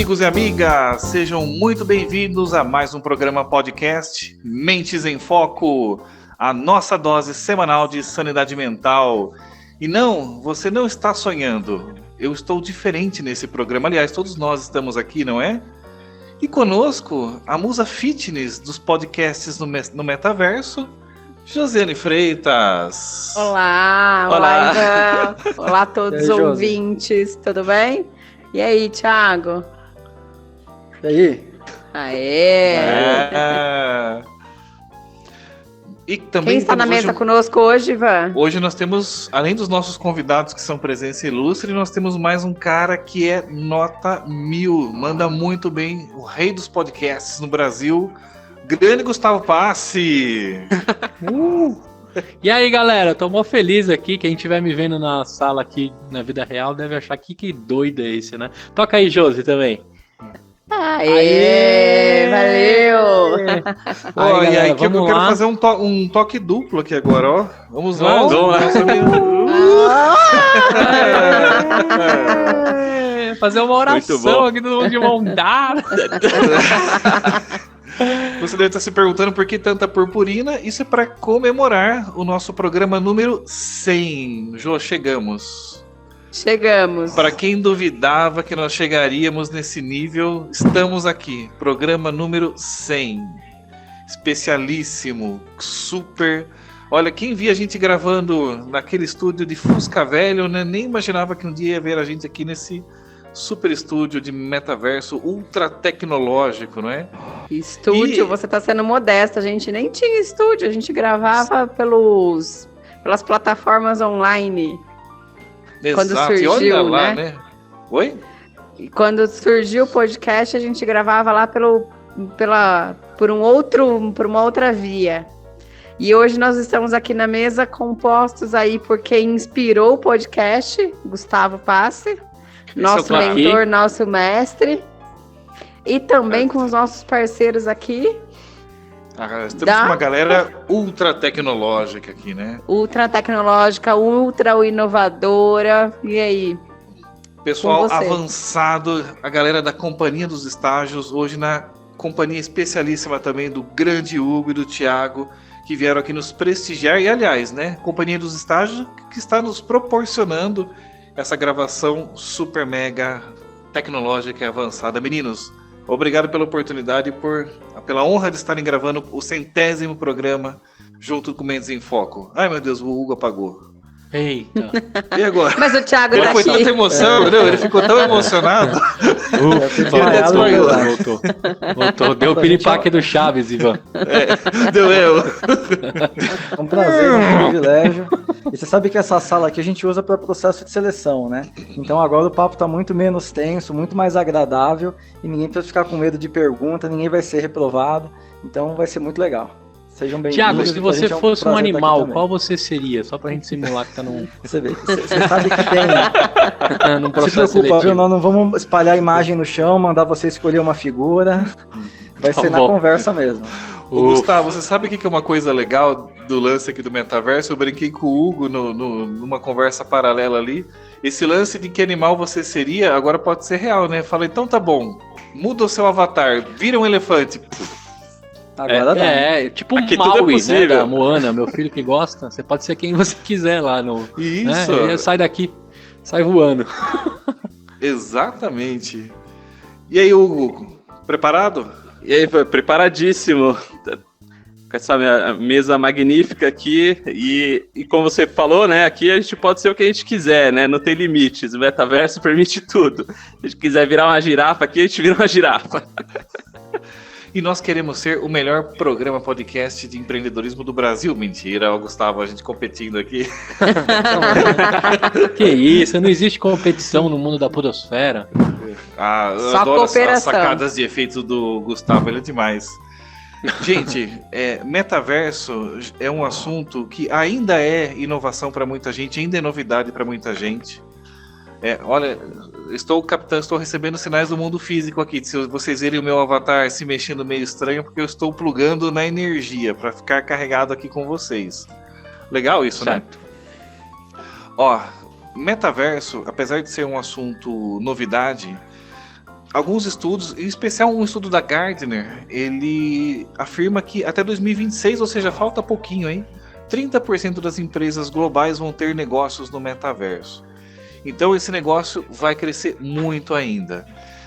amigos e amigas, sejam muito bem-vindos a mais um programa podcast Mentes em Foco, a nossa dose semanal de sanidade mental. E não, você não está sonhando, eu estou diferente nesse programa, aliás, todos nós estamos aqui, não é? E conosco, a musa fitness dos podcasts no metaverso, Josiane Freitas. Olá, Ivan. Olá a todos os ouvintes, tudo bem? E aí, Thiago? E aí? Aê! E também quem está na mesa conosco hoje, Ivan? Hoje nós temos, além dos nossos convidados que são presença ilustre, nós temos mais um cara que é nota 1000, manda muito bem, o rei dos podcasts no Brasil, grande Gustavo Passe. E aí, galera, tô mó feliz aqui. Quem estiver me vendo na sala aqui na vida real deve achar que doido é esse, né? Toca aí, Josi, também. Aê, valeu! Ó, e aí que eu quero fazer um toque duplo aqui agora, ó. Vamos lá. Fazer uma oração aqui do mundo de mão dada. Você deve estar se perguntando por que tanta purpurina. Isso é para comemorar o nosso programa número 100. Jô, chegamos. Para quem duvidava que nós chegaríamos nesse nível, estamos aqui. Programa número 100. Especialíssimo, super. Olha, quem via a gente gravando naquele estúdio de Fusca Velho, né, nem imaginava que um dia ia ver a gente aqui nesse super estúdio de metaverso ultra tecnológico, não é? Estúdio, você está sendo modesto. A gente nem tinha estúdio, a gente gravava pelas plataformas online. Exato. Quando surgiu, e olha lá, né? Oi? E quando surgiu o podcast, a gente gravava lá por uma outra via. E hoje nós estamos aqui na mesa compostos aí por quem inspirou o podcast, Gustavo Passe, nosso mentor, nosso mestre, e também com os nossos parceiros aqui. Temos uma galera ultra tecnológica aqui, né? Ultra tecnológica, ultra inovadora. E aí? Pessoal avançado, a galera da Companhia dos Estágios, hoje na companhia especialíssima também do grande Hugo e do Thiago, que vieram aqui nos prestigiar. E aliás, né? Companhia dos Estágios que está nos proporcionando essa gravação super mega tecnológica e avançada. Meninos, obrigado pela oportunidade e pela honra de estarem gravando o 100º programa junto com o Mentes em Foco. Ai, meu Deus, o Hugo apagou. Eita. E agora? Mas o Thiago ele tá foi aqui. Tanta emoção, não, ele ficou tão emocionado. Voltou. Deu o piripaque do Chaves, Ivan. Deu eu. É um prazer, um privilégio. E você sabe que essa sala aqui a gente usa para processo de seleção, né? Então agora o papo tá muito menos tenso, muito mais agradável e ninguém precisa ficar com medo de pergunta, ninguém vai ser reprovado. Então vai ser muito legal. Sejam bem-vindos. Tiago, se você fosse um animal, qual você seria? Só pra gente simular que tá num... Você sabe que tem... num processo se preocupa, seletivo. viu? Nós não vamos espalhar imagem no chão, mandar você escolher uma figura. Vai ser na conversa mesmo. Gustavo, você sabe o que é uma coisa legal do lance aqui do metaverso? Eu brinquei com o Hugo numa conversa paralela ali. Esse lance de que animal você seria, agora pode ser real, né? Fala, então tá bom, muda o seu avatar, vira um elefante. Agora dá. Tipo um Maui, né, da Moana, meu filho que gosta. Você pode ser quem você quiser lá no... Isso. Né? Sai daqui, sai voando. Exatamente. E aí, Hugo, preparado? E aí, preparadíssimo. Com essa minha mesa magnífica aqui. E como você falou, né, aqui a gente pode ser o que a gente quiser, né? Não tem limites. O metaverso permite tudo. Se a gente quiser virar uma girafa aqui, a gente vira uma girafa. E nós queremos ser o melhor programa podcast de empreendedorismo do Brasil. Mentira, Gustavo, a gente competindo aqui. Que isso, não existe competição no mundo da podosfera. Eu adoro as sacadas de efeitos do Gustavo, ele é demais. Gente, metaverso é um assunto que ainda é inovação para muita gente, ainda é novidade para muita gente. Olha, estou recebendo sinais do mundo físico aqui. Se vocês verem o meu avatar se mexendo meio estranho, porque eu estou plugando na energia para ficar carregado aqui com vocês. Legal isso, certo, né? Ó, metaverso, apesar de ser um assunto novidade, alguns estudos, em especial um estudo da Gartner, ele afirma que até 2026, ou seja, falta pouquinho, hein? 30% das empresas globais vão ter negócios no metaverso. Então esse negócio vai crescer muito ainda.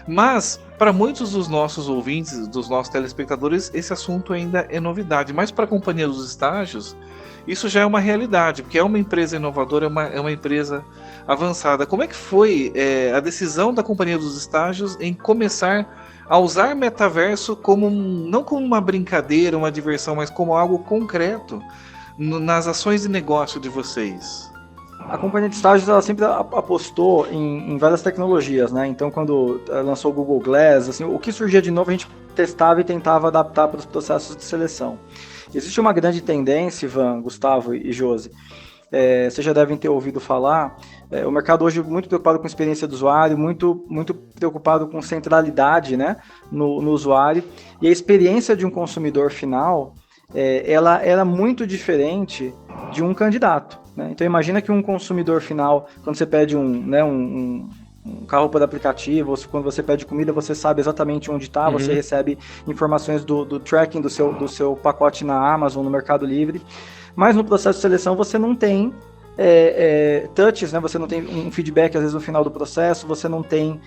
Mas, para muitos dos nossos ouvintes, dos nossos telespectadores, esse assunto ainda é novidade. Mas para a Companhia dos Estágios, isso já é uma realidade, porque é uma empresa inovadora, é uma empresa avançada. Como é que foi a decisão da Companhia dos Estágios em começar a usar metaverso como não como uma brincadeira, uma diversão, mas como algo concreto nas ações de negócio de vocês? A Companhia de Estágios ela sempre apostou em várias tecnologias, né? Então, quando lançou o Google Glass, assim, o que surgia de novo a gente testava e tentava adaptar para os processos de seleção. Existe uma grande tendência, Ivan, Gustavo e Josi, vocês já devem ter ouvido falar, o mercado hoje muito preocupado com a experiência do usuário, muito preocupado com centralidade, né, no usuário, e a experiência de um consumidor final, ela era muito diferente de um candidato. Né? Então imagina que um consumidor final, quando você pede um carro por aplicativo, ou quando você pede comida, você sabe exatamente onde está, você recebe informações do tracking do seu pacote na Amazon, no Mercado Livre, mas no processo de seleção você não tem touches, né? Você não tem um feedback às vezes no final do processo, você não tem,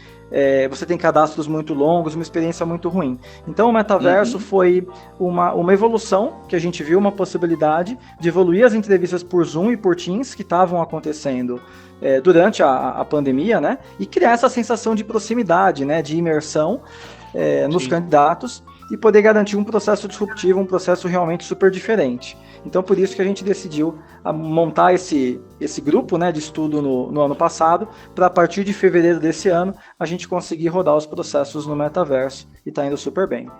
você tem cadastros muito longos, uma experiência muito ruim. Então o metaverso foi uma evolução que a gente viu, uma possibilidade de evoluir as entrevistas por Zoom e por Teams que estavam acontecendo durante a pandemia, né? E criar essa sensação de proximidade, né? De imersão nos candidatos e poder garantir um processo disruptivo, um processo realmente super diferente. Então, por isso que a gente decidiu montar esse grupo, né, de estudo no ano passado, para a partir de fevereiro desse ano, a gente conseguir rodar os processos no metaverso e está indo super bem.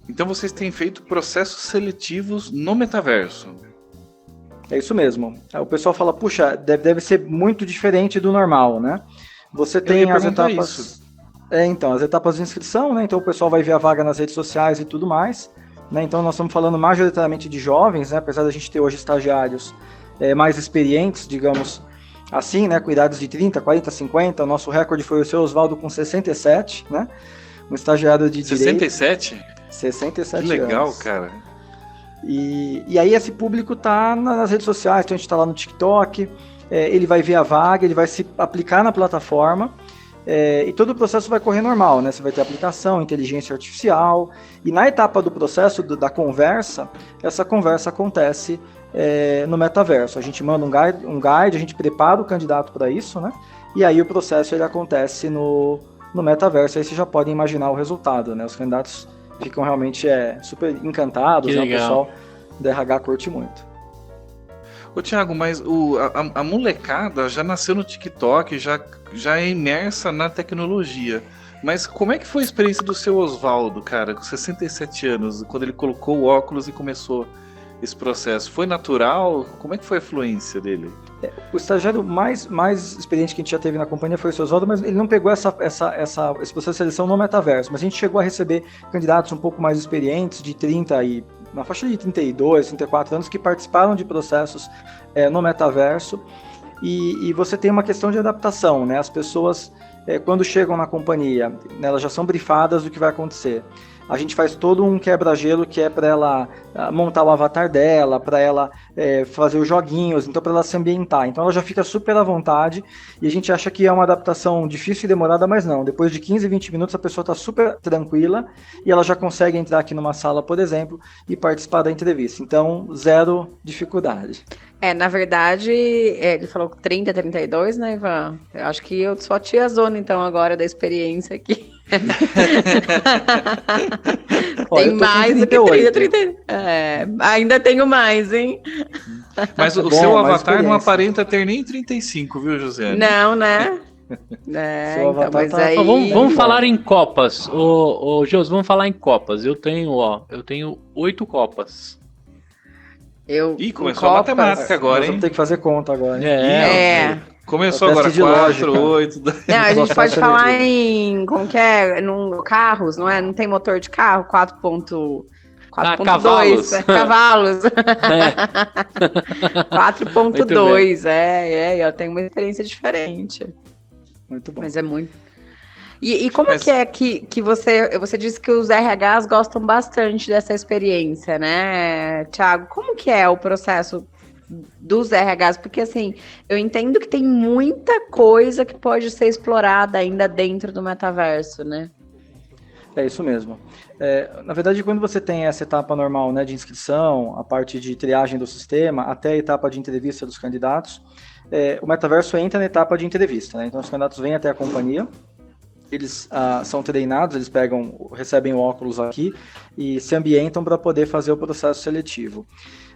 Então, vocês têm feito processos seletivos no metaverso? É isso mesmo. O pessoal fala, puxa, deve ser muito diferente do normal, né? Você tem as etapas... Então, as etapas de inscrição, né? Então, o pessoal vai ver a vaga nas redes sociais e tudo mais. Né? Então nós estamos falando majoritariamente de jovens, né? Apesar da gente ter hoje estagiários mais experientes, digamos assim, né? Com idades de 30, 40, 50, o nosso recorde foi o seu Oswaldo com 67, né? Um estagiário de 67? Direito. 67 que legal, anos. Cara. E aí esse público tá nas redes sociais, então a gente está lá no TikTok, ele vai ver a vaga, ele vai se aplicar na plataforma, e todo o processo vai correr normal, né? Você vai ter aplicação, inteligência artificial, e na etapa do processo da conversa, essa conversa acontece no metaverso. A gente manda um guide, a gente prepara o candidato para isso, né? E aí o processo ele acontece no metaverso, aí vocês já podem imaginar o resultado, né? Os candidatos ficam realmente super encantados, né? O pessoal do RH curte muito. Ô Thiago, mas a molecada já nasceu no TikTok, já é imersa na tecnologia. Mas como é que foi a experiência do seu Oswaldo, cara, com 67 anos, quando ele colocou o óculos e começou esse processo? Foi natural? Como é que foi a fluência dele? O estagiário mais experiente que a gente já teve na companhia foi o seu Oswaldo, mas ele não pegou esse processo de seleção no metaverso. Mas a gente chegou a receber candidatos um pouco mais experientes, de 30 e na faixa de 32, 34 anos, que participaram de processos no metaverso. E você tem uma questão de adaptação, né? As pessoas, quando chegam na companhia, né, elas já são brifadas do que vai acontecer. A gente faz todo um quebra-gelo que é para ela montar o avatar dela, para ela fazer os joguinhos, então para ela se ambientar. Então ela já fica super à vontade e a gente acha que é uma adaptação difícil e demorada, mas não. Depois de 15, 20 minutos a pessoa está super tranquila e ela já consegue entrar aqui numa sala, por exemplo, e participar da entrevista. Então, zero dificuldade. Na verdade, ele falou 30, 32, né, Ivan? Eu acho que eu sou a tia Zona, então, agora, da experiência aqui. Tem mais do que 30. Ainda tenho mais, hein? Mas o seu avatar não aparenta ter nem 35, viu, José? Não, né? Então, mas aí... Vamos falar em Copas. Ô, José, vamos falar em Copas. Eu tenho 8 Copas. Ih, começou a matemática agora, hein? Vamos ter que fazer conta agora. Começou agora 4, 8... Não, a gente pode falar em... Como que é? Carros, não é? Não tem motor de carro? 4.2 cavalos. 4.2, eu tenho uma experiência diferente. Muito bom. Mas é muito... E como é que você disse que os RHs gostam bastante dessa experiência, né, Thiago? Como que é o processo dos RHs? Porque, assim, eu entendo que tem muita coisa que pode ser explorada ainda dentro do metaverso, né? É isso mesmo. Na verdade, quando você tem essa etapa normal, né, de inscrição, a parte de triagem do sistema, até a etapa de entrevista dos candidatos, o metaverso entra na etapa de entrevista, né? Então, os candidatos vêm até a companhia, eles são treinados, eles recebem o óculos aqui e se ambientam para poder fazer o processo seletivo.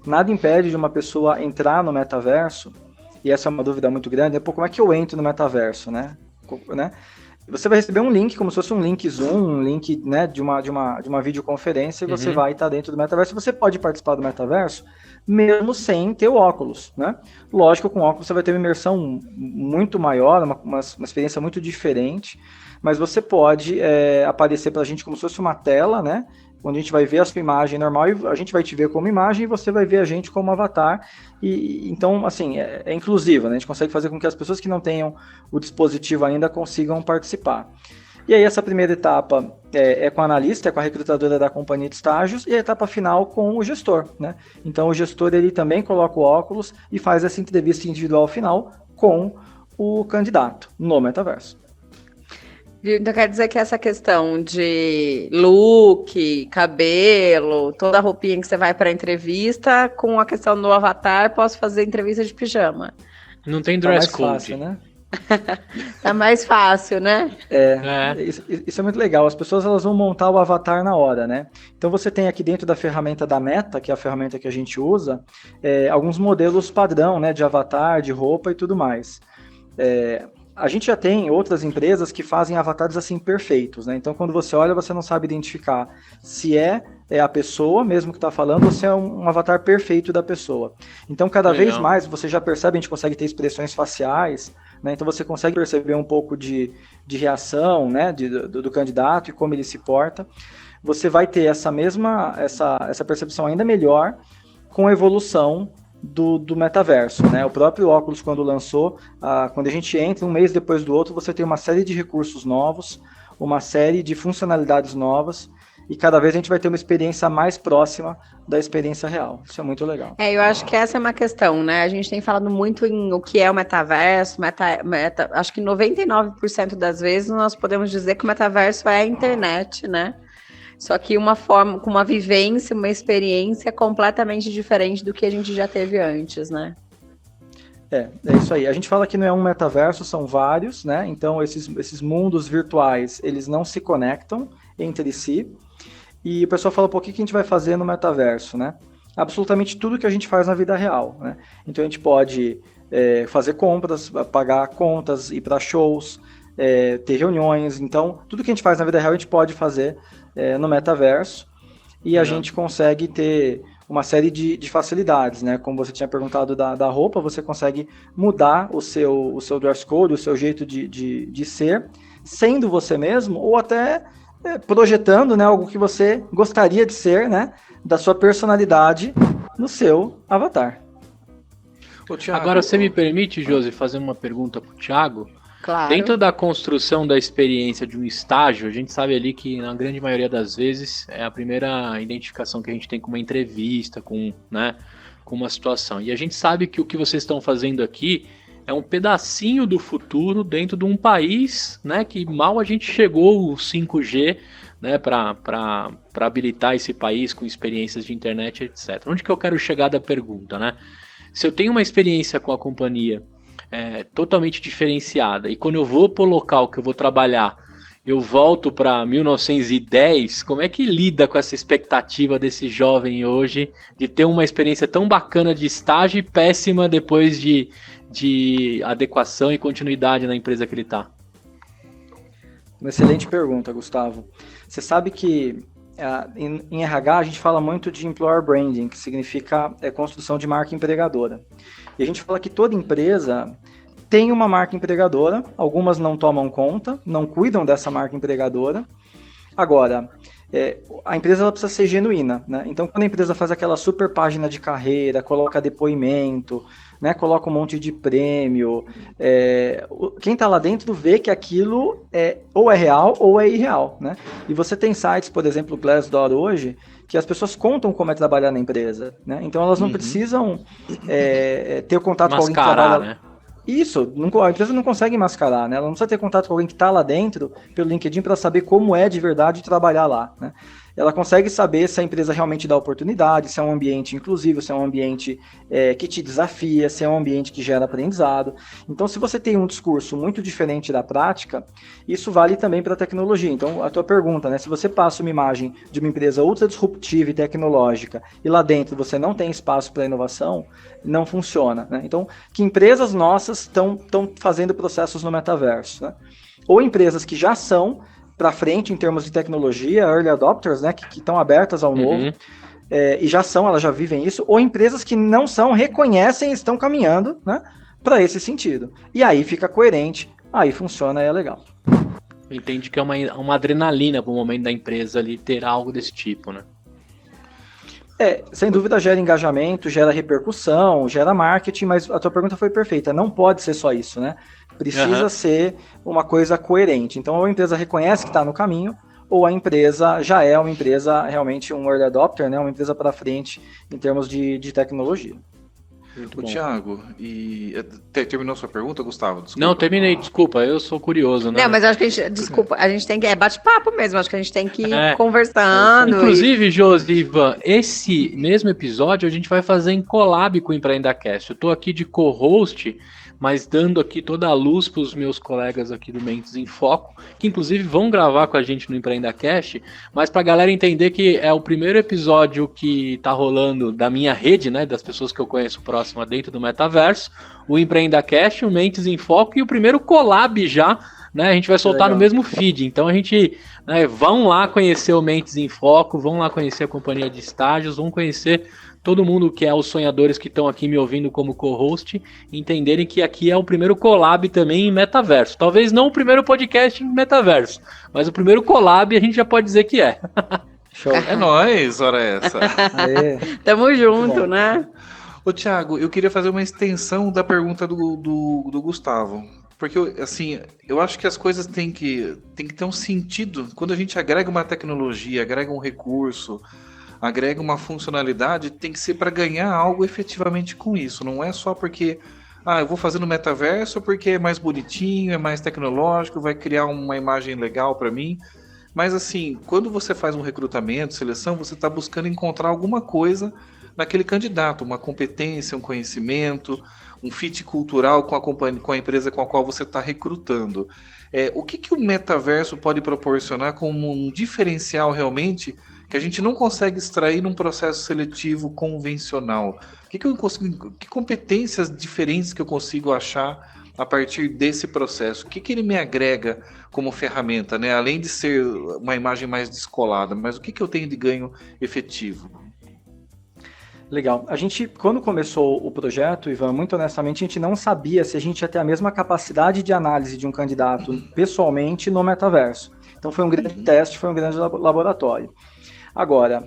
Nada impede de uma pessoa entrar no metaverso, e essa é uma dúvida muito grande, como é que eu entro no metaverso, né? Você vai receber um link, como se fosse um link Zoom, um link, né, de uma videoconferência, e você vai estar dentro do metaverso. Você pode participar do metaverso mesmo sem ter o óculos, né? Lógico, com o óculos você vai ter uma imersão muito maior, uma experiência muito diferente, mas você pode aparecer para a gente como se fosse uma tela, né? Onde a gente vai ver a sua imagem normal e a gente vai te ver como imagem e você vai ver a gente como avatar. E então, assim, é inclusiva, né? A gente consegue fazer com que as pessoas que não tenham o dispositivo ainda consigam participar. E aí essa primeira etapa é com a analista, é com a recrutadora da companhia de estágios, e a etapa final com o gestor, né? Então o gestor ele também coloca o óculos e faz essa entrevista individual final com o candidato no metaverso. Então quer dizer que essa questão de look, cabelo, toda a roupinha que você vai para a entrevista, com a questão do avatar, posso fazer entrevista de pijama. Não tem dress code. Fácil, né? Tá mais fácil, né? Isso é muito legal. As pessoas elas vão montar o avatar na hora, né? Então você tem aqui dentro da ferramenta da Meta, que é a ferramenta que a gente usa, alguns modelos padrão, né, de avatar, de roupa e tudo mais. A gente já tem outras empresas que fazem avatares assim perfeitos, né? Então quando você olha, você não sabe identificar se é a pessoa mesmo que está falando ou se é um avatar perfeito da pessoa. Então cada vez mais você já percebe, a gente consegue ter expressões faciais, né? Então você consegue perceber um pouco de reação, né, do candidato e como ele se porta. Você vai ter essa percepção ainda melhor com a evolução do metaverso, né? O próprio óculos, quando lançou, quando a gente entra um mês depois do outro, você tem uma série de recursos novos, uma série de funcionalidades novas, e cada vez a gente vai ter uma experiência mais próxima da experiência real. Isso é muito legal. Eu acho que essa é uma questão, né? A gente tem falado muito em o que é o metaverso, acho que 99% das vezes nós podemos dizer que o metaverso é a internet, né? Só que com uma vivência, uma experiência completamente diferente do que a gente já teve antes, né? É isso aí. A gente fala que não é um metaverso, são vários, né? Então, esses mundos virtuais, eles não se conectam entre si. E o pessoal fala, o que a gente vai fazer no metaverso, né? Absolutamente tudo que a gente faz na vida real, né? Então, a gente pode fazer compras, pagar contas, ir para shows, ter reuniões. Então, tudo que a gente faz na vida real, a gente pode fazer no metaverso, e a gente consegue ter uma série de facilidades, né? Como você tinha perguntado da roupa, você consegue mudar o seu dress code, o seu jeito de ser, sendo você mesmo, ou até projetando, né, algo que você gostaria de ser, né, da sua personalidade no seu avatar. Agora, você me permite, Josi, fazer uma pergunta para o Thiago? Claro. Dentro da construção da experiência de um estágio, a gente sabe ali que na grande maioria das vezes é a primeira identificação que a gente tem com uma entrevista, com uma situação. E a gente sabe que o que vocês estão fazendo aqui é um pedacinho do futuro dentro de um país, né, que mal a gente chegou o 5G, né, para habilitar esse país com experiências de internet, etc. Onde que eu quero chegar da pergunta, né? Se eu tenho uma experiência com a companhia totalmente diferenciada, e quando eu vou para o local que eu vou trabalhar, eu volto para 1910, como é que lida com essa expectativa desse jovem hoje de ter uma experiência tão bacana de estágio e péssima depois de adequação e continuidade na empresa que ele está? Uma excelente pergunta, Gustavo. Você sabe que em RH a gente fala muito de employer branding, que significa construção de marca empregadora. E a gente fala que toda empresa tem uma marca empregadora, algumas não tomam conta, não cuidam dessa marca empregadora. Agora, a empresa ela precisa ser genuína, né? Então, quando a empresa faz aquela super página de carreira, coloca depoimento, né, coloca um monte de prêmio, quem está lá dentro vê que aquilo ou é real ou é irreal, né? E você tem sites, por exemplo, o Glassdoor hoje, que as pessoas contam como é trabalhar na empresa, né? Então elas não precisam ter o contato com alguém que trabalha... Né? Isso, a empresa não consegue mascarar, né? Ela não precisa ter contato com alguém que está lá dentro pelo LinkedIn para saber como é de verdade trabalhar lá, né? Ela consegue saber se a empresa realmente dá oportunidade, se é um ambiente inclusivo, se é um ambiente que te desafia, se é um ambiente que gera aprendizado. Então, se você tem um discurso muito diferente da prática, isso vale também para a tecnologia. Então, a tua pergunta, né? Se você passa uma imagem de uma empresa ultra disruptiva e tecnológica e lá dentro você não tem espaço para inovação, não funciona, né? Então, que empresas nossas estão fazendo processos no metaverso, né? Ou empresas que já são para frente em termos de tecnologia, early adopters, né, que estão abertas ao novo, e elas já vivem isso, ou empresas que não são, reconhecem e estão caminhando, né, para esse sentido. E aí fica coerente, aí funciona, aí é legal. Entende que é uma adrenalina para o momento da empresa ali ter algo desse tipo, né? Sem dúvida gera engajamento, gera repercussão, gera marketing, mas a tua pergunta foi perfeita, não pode ser só isso, né? Precisa ser uma coisa coerente. Então, ou a empresa reconhece que está no caminho, ou a empresa já é uma empresa realmente um early adopter, né? Uma empresa para frente em termos de tecnologia. O Thiago, terminou sua pergunta, Gustavo? Desculpa. Não, terminei, desculpa, eu sou curioso, né? Não, mas eu acho que a gente tem que, bate-papo mesmo, acho que a gente tem que ir conversando. Inclusive, Josiva, esse mesmo episódio a gente vai fazer em collab com o EmpreendaCast. Eu tô aqui de co-host, mas dando aqui toda a luz para os meus colegas aqui do Mentes em Foco, que inclusive vão gravar com a gente no EmpreendaCast, mas para a galera entender que é o primeiro episódio que tá rolando da minha rede, né, das pessoas que eu conheço próxima dentro do metaverso, o EmpreendaCast, o Mentes em Foco e o primeiro collab já, né, a gente vai soltar no mesmo feed, então a gente, né, vão lá conhecer o Mentes em Foco, vão lá conhecer a companhia de estágios, vão conhecer todo mundo que é os sonhadores que estão aqui me ouvindo como co-host, entenderem que aqui é o primeiro collab também em metaverso. Talvez não o primeiro podcast em metaverso, mas o primeiro collab a gente já pode dizer que é. Show. É nóis, hora essa. Tamo junto, né? Ô, Thiago, eu queria fazer uma extensão da pergunta do Gustavo. Porque, assim, eu acho que as coisas têm que ter um sentido. Quando a gente agrega uma tecnologia, agrega um recurso, agrega uma funcionalidade, tem que ser para ganhar algo efetivamente com isso. Não é só porque eu vou fazer no metaverso porque é mais bonitinho, é mais tecnológico, vai criar uma imagem legal para mim. Mas assim, quando você faz um recrutamento, seleção, você está buscando encontrar alguma coisa naquele candidato, uma competência, um conhecimento, um fit cultural com a companhia, com a empresa com a qual você está recrutando. O que o metaverso pode proporcionar como um diferencial realmente que a gente não consegue extrair num processo seletivo convencional? Que competências diferentes que eu consigo achar a partir desse processo? O que ele me agrega como ferramenta, né? Além de ser uma imagem mais descolada, mas o que eu tenho de ganho efetivo? Legal. A gente, quando começou o projeto, Ivan, muito honestamente, a gente não sabia se a gente ia ter a mesma capacidade de análise de um candidato pessoalmente no metaverso. Então foi um grande teste, foi um grande laboratório. Agora,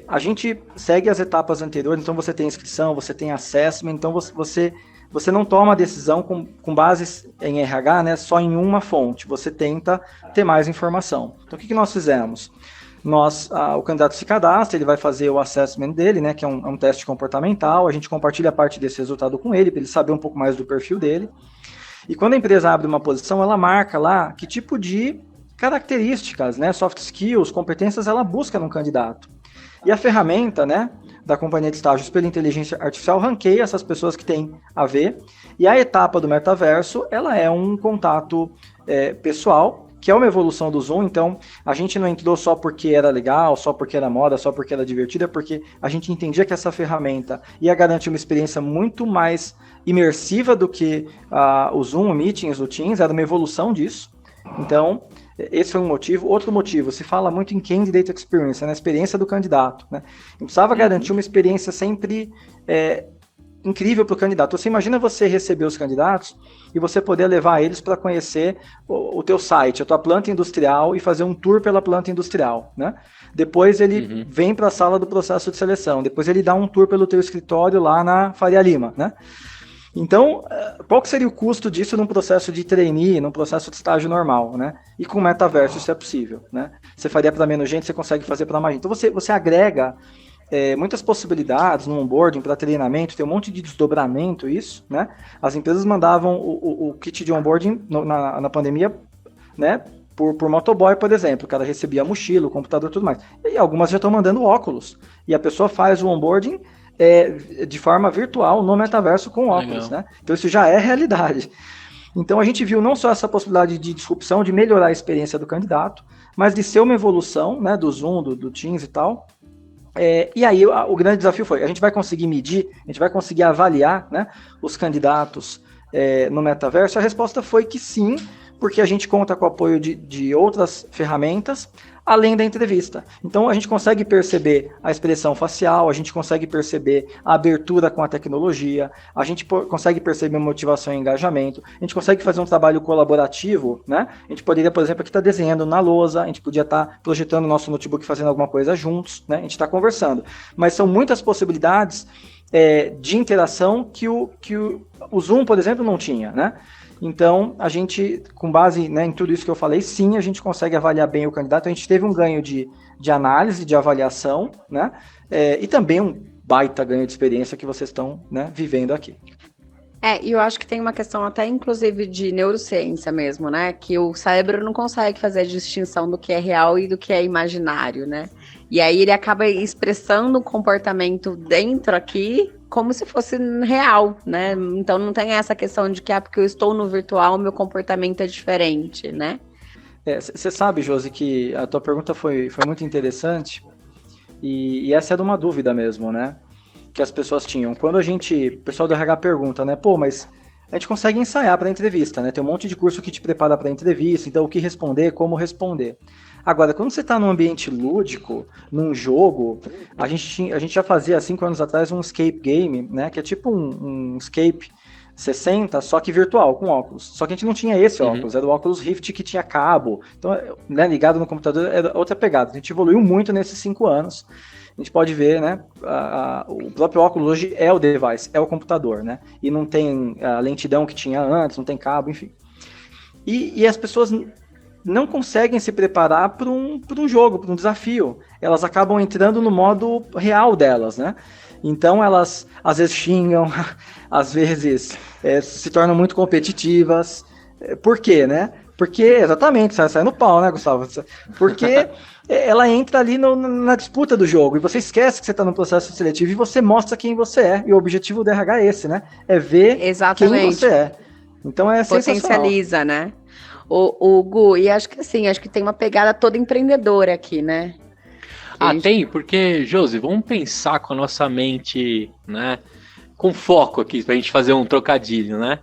a gente segue as etapas anteriores, então você tem inscrição, você tem assessment, então você não toma a decisão com base em RH, né, só em uma fonte, você tenta ter mais informação. Então o que nós fizemos? O candidato se cadastra, ele vai fazer o assessment dele, né, que é um teste comportamental, a gente compartilha parte desse resultado com ele, para ele saber um pouco mais do perfil dele. E quando a empresa abre uma posição, ela marca lá que tipo de características, né, soft skills, competências ela busca num candidato. E a ferramenta, né, da companhia de estágios pela inteligência artificial ranqueia essas pessoas que têm a ver. E a etapa do metaverso, ela é um contato pessoal, que é uma evolução do Zoom. Então a gente não entrou só porque era legal, só porque era moda, só porque era divertida, porque a gente entendia que essa ferramenta ia garantir uma experiência muito mais imersiva do que o Zoom, o Meetings, o Teams, era uma evolução disso. Então esse foi um motivo. Outro motivo, se fala muito em Candidate Experience, na experiência do candidato, né? Eu precisava garantir uma experiência sempre incrível para o candidato. Você imagina você receber os candidatos e você poder levar eles para conhecer o teu site, a tua planta industrial e fazer um tour pela planta industrial, né? Depois ele vem para a sala do processo de seleção, depois ele dá um tour pelo teu escritório lá na Faria Lima, né? Então, qual que seria o custo disso num processo de trainee, num processo de estágio normal, né? E com o metaverso isso é possível, né? Você faria para menos gente, você consegue fazer para mais gente. Então você agrega muitas possibilidades no onboarding para treinamento, tem um monte de desdobramento isso, né? As empresas mandavam o kit de onboarding na pandemia, né? Por motoboy, por exemplo, o cara recebia a mochila, o computador e tudo mais. E algumas já estão mandando óculos. E a pessoa faz o onboarding de forma virtual no metaverso com óculos, né? Então isso já é realidade. Então a gente viu não só essa possibilidade de disrupção, de melhorar a experiência do candidato, mas de ser uma evolução, né, do Zoom, do Teams e tal. E aí o grande desafio foi, a gente vai conseguir medir, a gente vai conseguir avaliar, né, os candidatos no metaverso? A resposta foi que sim, porque a gente conta com o apoio de outras ferramentas, além da entrevista. Então, a gente consegue perceber a expressão facial, a gente consegue perceber a abertura com a tecnologia, a gente consegue perceber motivação e engajamento, a gente consegue fazer um trabalho colaborativo, né? A gente poderia, por exemplo, aqui estar desenhando na lousa, a gente podia estar projetando o nosso notebook, fazendo alguma coisa juntos, né? A gente está conversando. Mas são muitas possibilidades de interação que o Zoom, por exemplo, não tinha, né? Então, a gente, com base, né, em tudo isso que eu falei, sim, a gente consegue avaliar bem o candidato. A gente teve um ganho de análise, de avaliação, né? E também um baita ganho de experiência que vocês estão, né, vivendo aqui. E eu acho que tem uma questão até, inclusive, de neurociência mesmo, né? Que o cérebro não consegue fazer a distinção do que é real e do que é imaginário, né? E aí ele acaba expressando o comportamento dentro aqui como se fosse real, né? Então não tem essa questão de que porque eu estou no virtual, meu comportamento é diferente, né? Você sabe, Josi, que a tua pergunta foi muito interessante e essa era uma dúvida mesmo, né? Que as pessoas tinham. Quando o pessoal do RH pergunta, né? Pô, mas a gente consegue ensaiar para a entrevista, né? Tem um monte de curso que te prepara para a entrevista, então o que responder, como responder. Agora, quando você está num ambiente lúdico, num jogo, a gente já fazia há 5 anos atrás um escape game, né? Que é tipo um escape 60, só que virtual, com óculos. Só que a gente não tinha esse óculos, era o óculos Rift que tinha cabo. Então, né, ligado no computador, era outra pegada. A gente evoluiu muito nesses 5 anos. A gente pode ver, né, o próprio óculos hoje é o device, é o computador, né? E não tem a lentidão que tinha antes, não tem cabo, enfim. E as pessoas não conseguem se preparar para um jogo, para um desafio. Elas acabam entrando no modo real delas, né? Então elas às vezes xingam, às vezes se tornam muito competitivas. Por quê, né? Porque, exatamente, sai no pau, né, Gustavo? Porque ela entra ali na disputa do jogo, e você esquece que você está no processo seletivo e você mostra quem você é. E o objetivo do RH é esse, né? É ver quem você é. Então é sensacional. Potencializa, né? O Gu, e acho que tem uma pegada toda empreendedora aqui, né? Tem, porque, Josi, vamos pensar com a nossa mente, né, com foco aqui, pra gente fazer um trocadilho, né?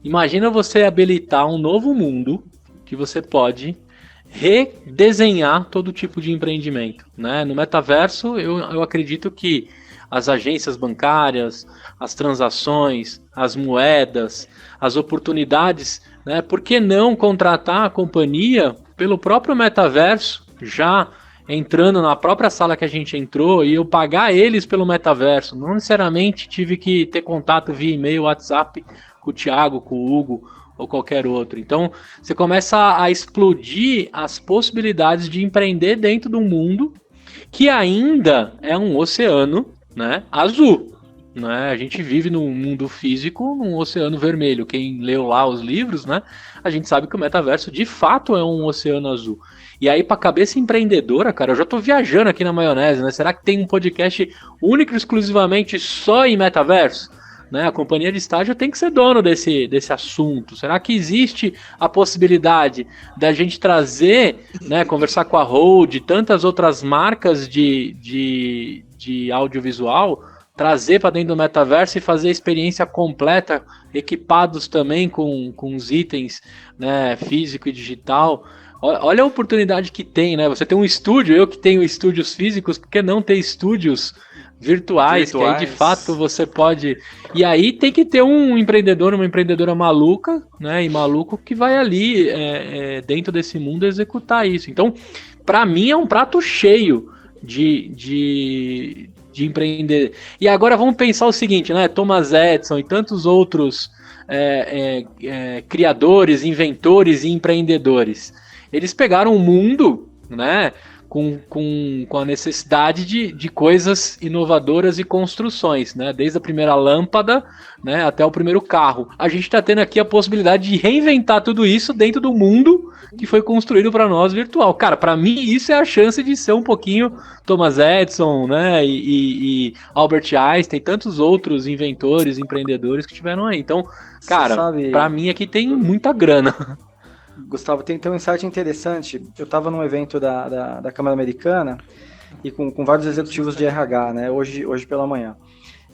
Imagina você habilitar um novo mundo que você pode redesenhar todo tipo de empreendimento, né? No metaverso, eu acredito que as agências bancárias, as transações, as moedas, as oportunidades, né? Por que não contratar a companhia pelo próprio metaverso, já entrando na própria sala que a gente entrou, e eu pagar eles pelo metaverso? Não necessariamente tive que ter contato via e-mail, WhatsApp com o Thiago, com o Hugo ou qualquer outro. Então você começa a explodir as possibilidades de empreender dentro de um mundo que ainda é um oceano, né, azul. Né? A gente vive num mundo físico, num oceano vermelho. Quem leu lá os livros, né, a gente sabe que o metaverso de fato é um oceano azul. E aí, para a cabeça empreendedora, cara, eu já tô viajando aqui na maionese, né? Será que tem um podcast único e exclusivamente só em metaverso? Né? A companhia de estágio tem que ser dono desse assunto. Será que existe a possibilidade da gente trazer, né, conversar com a Hold, tantas outras marcas de audiovisual, trazer para dentro do metaverso e fazer a experiência completa, equipados também com os itens, né, físico e digital? Olha a oportunidade que tem, né? Você tem um estúdio, eu que tenho estúdios físicos, por que não ter estúdios, virtuais, que aí de fato você pode... E aí tem que ter um empreendedor, uma empreendedora maluca, né, e maluco que vai ali dentro desse mundo executar isso. Então, para mim é um prato cheio de empreender. E agora vamos pensar o seguinte, né, Thomas Edison e tantos outros criadores, inventores e empreendedores. Eles pegaram um mundo, né, com a necessidade de coisas inovadoras e construções, né? Desde a primeira lâmpada, né, até o primeiro carro. A gente está tendo aqui a possibilidade de reinventar tudo isso dentro do mundo que foi construído para nós virtual. Cara, para mim isso é a chance de ser um pouquinho Thomas Edison, né, e Albert Einstein, tantos outros inventores, empreendedores que tiveram aí. Então, cara, para mim aqui tem muita grana. Gustavo, tem um insight interessante. Eu estava num evento da Câmara Americana e com vários executivos de RH, né, hoje pela manhã.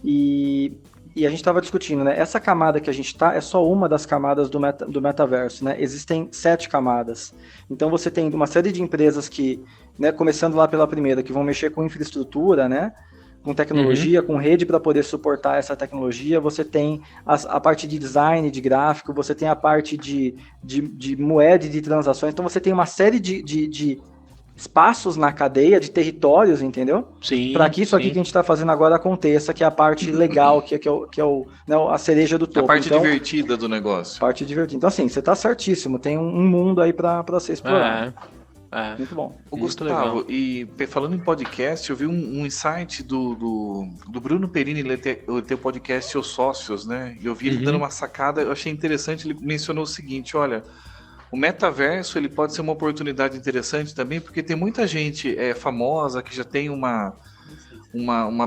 E a gente estava discutindo, né, essa camada que a gente está é só uma das camadas do metaverso, né, existem 7 camadas. Então você tem uma série de empresas que, né, começando lá pela primeira, que vão mexer com infraestrutura, né, com tecnologia, com rede para poder suportar essa tecnologia, você tem a parte de design, de gráfico, você tem a parte de moeda e de transações, então você tem uma série de espaços na cadeia, de territórios, entendeu? Sim. Para que isso aqui que a gente está fazendo agora aconteça, que é a parte legal, que é né, a cereja do topo. A parte divertida do negócio. Parte divertida. Então, assim, você está certíssimo, tem um mundo aí para você explorar. Muito bom. O Gustavo, legal. E falando em podcast, eu vi um insight do Bruno Perini, ele tem o podcast Os Sócios, né? E eu vi ele dando uma sacada, eu achei interessante, ele mencionou o seguinte, olha, o metaverso ele pode ser uma oportunidade interessante também, porque tem muita gente famosa que já tem uma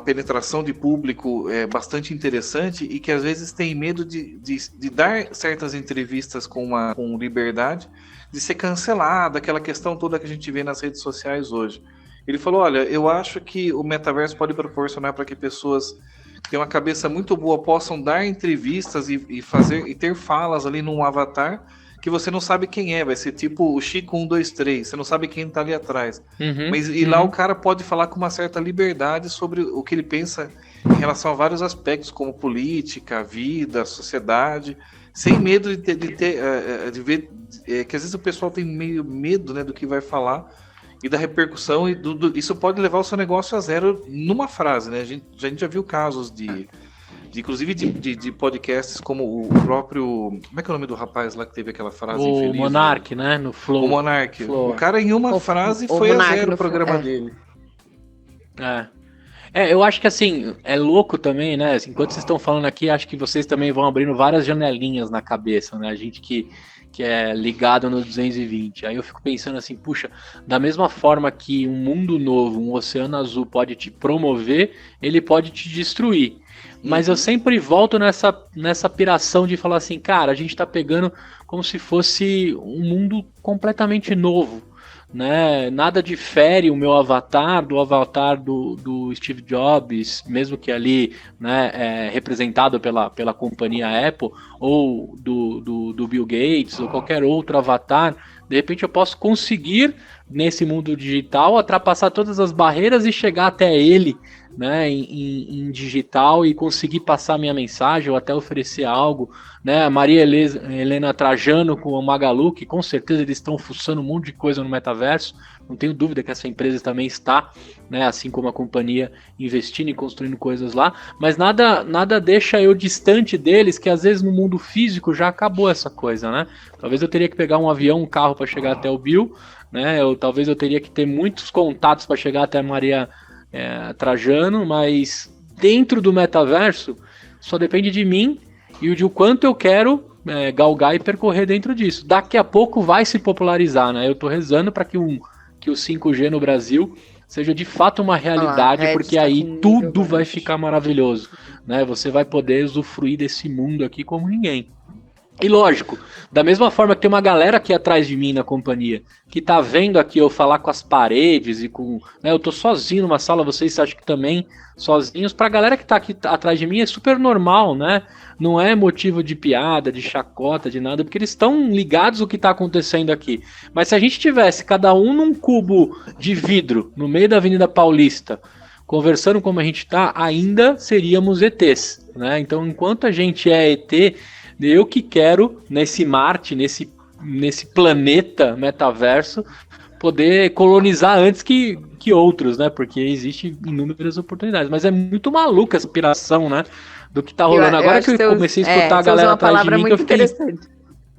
penetração de público bastante interessante e que às vezes tem medo de dar certas entrevistas com liberdade, de ser cancelada, aquela questão toda que a gente vê nas redes sociais hoje. Ele falou, olha, eu acho que o metaverso pode proporcionar para que pessoas que têm uma cabeça muito boa possam dar entrevistas e ter falas ali num avatar que você não sabe quem vai ser tipo o Chico 123, você não sabe quem está ali atrás. Mas lá o cara pode falar com uma certa liberdade sobre o que ele pensa em relação a vários aspectos, como política, vida, sociedade, sem medo de ver que às vezes o pessoal tem meio medo, né, do que vai falar e da repercussão, e isso pode levar o seu negócio a zero numa frase, né? A gente já viu casos inclusive de podcasts como o próprio... Como é que é o nome do rapaz lá que teve aquela frase infeliz? O Monark, né? No Flow. O Monark. Flow. O cara em uma frase foi a zero o programa dele. Eu acho que assim, é louco também, né? Assim, enquanto vocês estão falando aqui, acho que vocês também vão abrindo várias janelinhas na cabeça, né? A gente que é ligado no 220. Aí eu fico pensando assim, puxa, da mesma forma que um mundo novo, um oceano azul pode te promover, ele pode te destruir. Mas eu sempre volto nessa piração de falar assim, cara, a gente tá pegando como se fosse um mundo completamente novo, né? Nada difere o meu avatar do avatar do Steve Jobs, mesmo que ali, né, representado pela companhia Apple, ou do Bill Gates, ou qualquer outro avatar. De repente eu posso conseguir, nesse mundo digital, ultrapassar todas as barreiras e chegar até ele, né, em digital, e conseguir passar minha mensagem ou até oferecer algo, né? A Maria Helena Trajano com o Magalu, que com certeza eles estão fuçando um monte de coisa no metaverso, não tenho dúvida que essa empresa também está, né, assim como a companhia, investindo e construindo coisas lá, mas nada deixa eu distante deles, que às vezes no mundo físico já acabou essa coisa, né? Talvez eu teria que pegar um avião, um carro para chegar até o Bill, né? Talvez eu teria que ter muitos contatos para chegar até a Maria Trajano, mas dentro do metaverso só depende de mim e de o quanto eu quero galgar e percorrer dentro disso. Daqui a pouco vai se popularizar, né? Eu tô rezando para que o 5G no Brasil seja de fato uma realidade, porque aí tudo vai ficar maravilhoso, né? Você vai poder usufruir desse mundo aqui como ninguém. E lógico, da mesma forma que tem uma galera aqui atrás de mim na companhia, que tá vendo aqui eu falar com as paredes e com... né, eu tô sozinho numa sala, vocês acham que também sozinhos. Pra galera que tá aqui atrás de mim é super normal, né? Não é motivo de piada, de chacota, de nada, porque eles estão ligados ao que tá acontecendo aqui. Mas se a gente tivesse cada um num cubo de vidro no meio da Avenida Paulista, conversando como a gente tá, ainda seríamos ETs, né? Então, enquanto a gente é ET, eu que quero, nesse Marte, nesse planeta metaverso, poder colonizar antes que outros, né? Porque existe inúmeras oportunidades. Mas é muito maluca essa aspiração, né? Do que tá rolando. Agora que eu comecei a escutar a galera atrás de mim, que eu fiquei...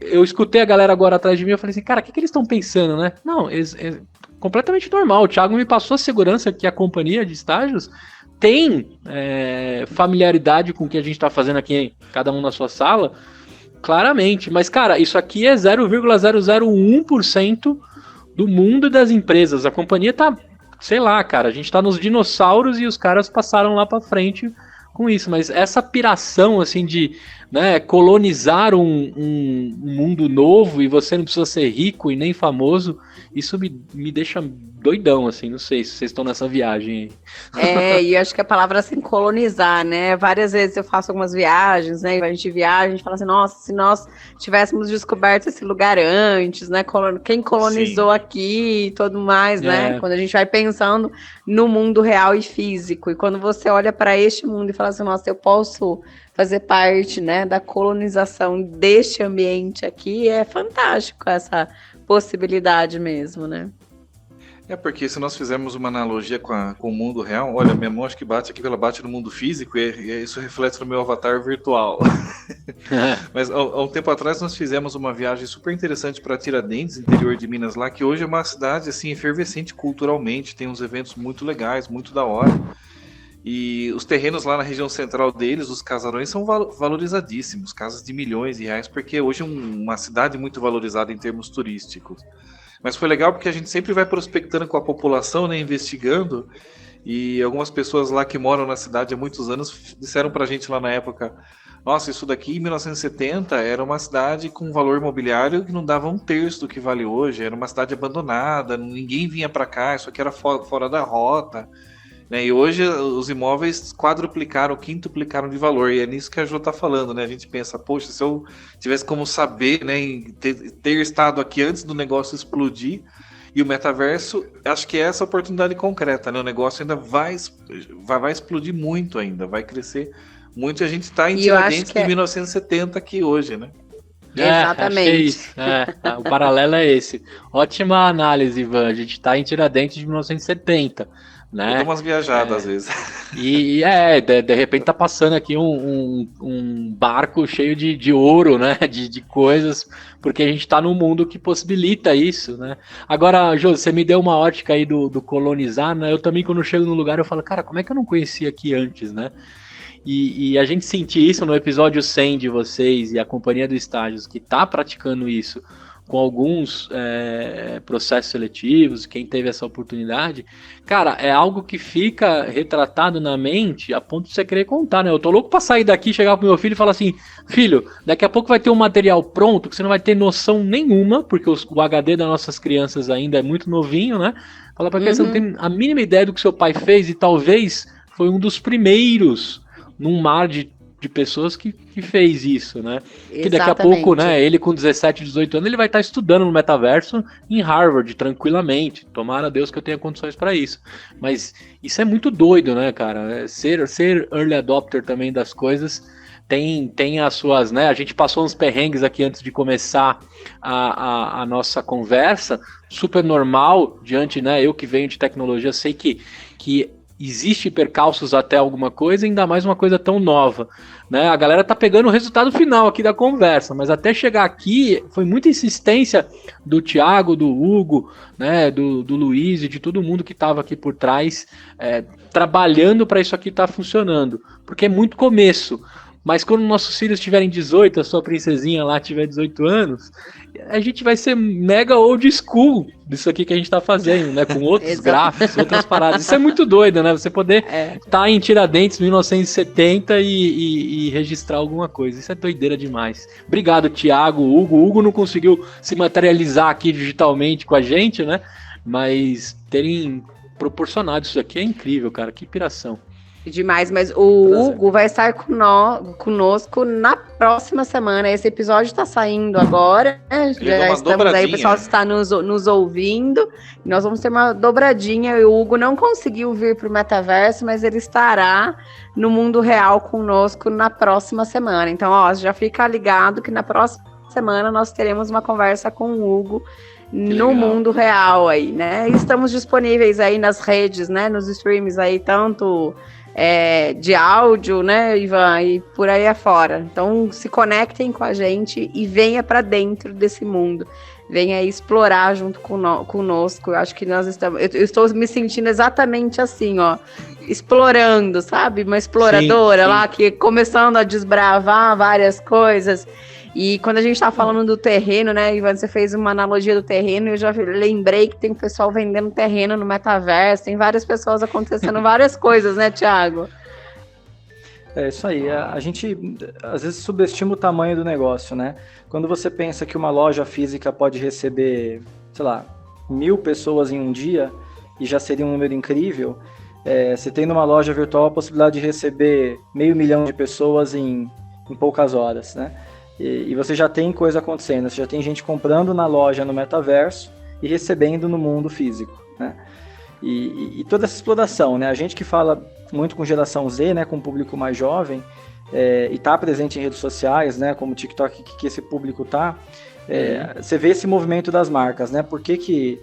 Eu escutei a galera agora atrás de mim, eu falei assim, cara, o que eles estão pensando, né? Não, completamente normal. O Thiago me passou a segurança que a companhia de estágios tem familiaridade com o que a gente está fazendo aqui, cada um na sua sala, claramente. Mas, cara, isso aqui é 0,001% do mundo das empresas. A companhia tá, sei lá, cara, a gente tá nos dinossauros e os caras passaram lá para frente com isso. Mas essa piração, assim, de colonizar um mundo novo e você não precisa ser rico e nem famoso, isso me deixa doidão, assim, não sei se vocês estão nessa viagem aí. E eu acho que a palavra assim, colonizar, né? Várias vezes eu faço algumas viagens, né? A gente viaja, a gente fala assim, nossa, se nós tivéssemos descoberto esse lugar antes, né? Quem colonizou aqui e tudo mais, né? Quando a gente vai pensando no mundo real e físico. E quando você olha para este mundo e fala assim, nossa, eu posso fazer parte, né, da colonização deste ambiente aqui, é fantástico essa possibilidade mesmo, né? Porque se nós fizermos uma analogia com o mundo real, olha, minha mão acho que bate aqui, ela bate no mundo físico e isso reflete no meu avatar virtual. Mas há um tempo atrás nós fizemos uma viagem super interessante para Tiradentes, interior de Minas lá, que hoje é uma cidade assim efervescente culturalmente, tem uns eventos muito legais, muito da hora. E os terrenos lá na região central deles, os casarões, são valorizadíssimos, casas de milhões de reais, porque hoje é uma cidade muito valorizada em termos turísticos. Mas foi legal porque a gente sempre vai prospectando com a população, né, investigando, e algumas pessoas lá que moram na cidade há muitos anos disseram pra gente lá na época, nossa, isso daqui em 1970 era uma cidade com valor imobiliário que não dava um terço do que vale hoje, era uma cidade abandonada, ninguém vinha pra cá, isso aqui era fora da rota, né? E hoje os imóveis quadruplicaram, quintuplicaram de valor, e é nisso que a Jo está falando, né? A gente pensa, poxa, se eu tivesse como saber, né, ter estado aqui antes do negócio explodir, e o metaverso, acho que é essa oportunidade concreta, né? O negócio ainda vai explodir muito ainda, vai crescer muito, e a gente está em Tiradentes de 1970 aqui hoje, né? Exatamente. O paralelo é esse. Ótima análise, Ivan. A gente está em Tiradentes de 1970. Né? Eu dou umas viajadas às vezes. E de repente tá passando aqui um barco cheio de ouro, né? De coisas, porque a gente tá num mundo que possibilita isso, né? Agora, Jô, você me deu uma ótica aí do colonizar, né? Eu também, quando eu chego no lugar, eu falo, cara, como é que eu não conhecia aqui antes, né? E a gente sentir isso no episódio 100 de vocês e a Companhia dos Estágios, que tá praticando isso com alguns processos seletivos, quem teve essa oportunidade, cara, é algo que fica retratado na mente a ponto de você querer contar, né? Eu tô louco pra sair daqui, chegar pro meu filho e falar assim, filho, daqui a pouco vai ter um material pronto que você não vai ter noção nenhuma, porque o HD das nossas crianças ainda é muito novinho, né? Fala pra criança, você não tem a mínima ideia do que seu pai fez e talvez foi um dos primeiros num mar de pessoas que fez isso, né? Exatamente. Que daqui a pouco, né, ele com 17, 18 anos, ele vai estar estudando no metaverso em Harvard, tranquilamente. Tomara a Deus que eu tenha condições para isso. Mas isso é muito doido, né, cara? Ser early adopter também das coisas tem as suas, né? A gente passou uns perrengues aqui antes de começar a nossa conversa, super normal, diante, né? Eu que venho de tecnologia, sei que existe percalços até alguma coisa, ainda mais uma coisa tão nova, né? A galera tá pegando o resultado final aqui da conversa, mas até chegar aqui foi muita insistência do Thiago, do Hugo, né? Do Luiz e de todo mundo que estava aqui por trás, trabalhando para isso aqui estar funcionando, porque é muito começo. Mas quando nossos filhos tiverem 18, a sua princesinha lá tiver 18 anos, a gente vai ser mega old school disso aqui que a gente tá fazendo, né? Com outros gráficos, outras paradas. Isso é muito doido, né? Você poder estar em Tiradentes 1970 e registrar alguma coisa. Isso é doideira demais. Obrigado, Thiago, Hugo. O Hugo não conseguiu se materializar aqui digitalmente com a gente, né? Mas terem proporcionado isso aqui é incrível, cara. Que piração. Demais, mas o Hugo vai estar conosco na próxima semana. Esse episódio está saindo agora, né? Já estamos aí, o pessoal está nos ouvindo. Nós vamos ter uma dobradinha. E o Hugo não conseguiu vir para o metaverso, mas ele estará no mundo real conosco na próxima semana. Então, ó, já fica ligado que na próxima semana nós teremos uma conversa com o Hugo no mundo real aí, né? Estamos disponíveis aí nas redes, né? Nos streams aí, tanto de áudio, né, Ivan, e por aí afora. Então, se conectem com a gente e venha para dentro desse mundo. Venha explorar junto conosco. Eu acho que nós estamos... Eu estou me sentindo exatamente assim, ó. Explorando, sabe? Uma exploradora sim. Lá, que começando a desbravar várias coisas. E quando a gente tá falando do terreno, né, Ivan, você fez uma analogia do terreno, eu já lembrei que tem um pessoal vendendo terreno no metaverso, tem várias pessoas acontecendo várias coisas, né, Thiago? É isso aí, a gente às vezes subestima o tamanho do negócio, né? Quando você pensa que uma loja física pode receber, sei lá, 1.000 pessoas em um dia, e já seria um número incrível, você tem numa loja virtual a possibilidade de receber 500 mil de pessoas em poucas horas, né? E você já tem coisa acontecendo, você já tem gente comprando na loja no metaverso e recebendo no mundo físico, né? E toda essa exploração, né? A gente que fala muito com geração Z, né? Com o público mais jovem, e está presente em redes sociais, né? Como o TikTok, que esse público está, você vê esse movimento das marcas, né? Por que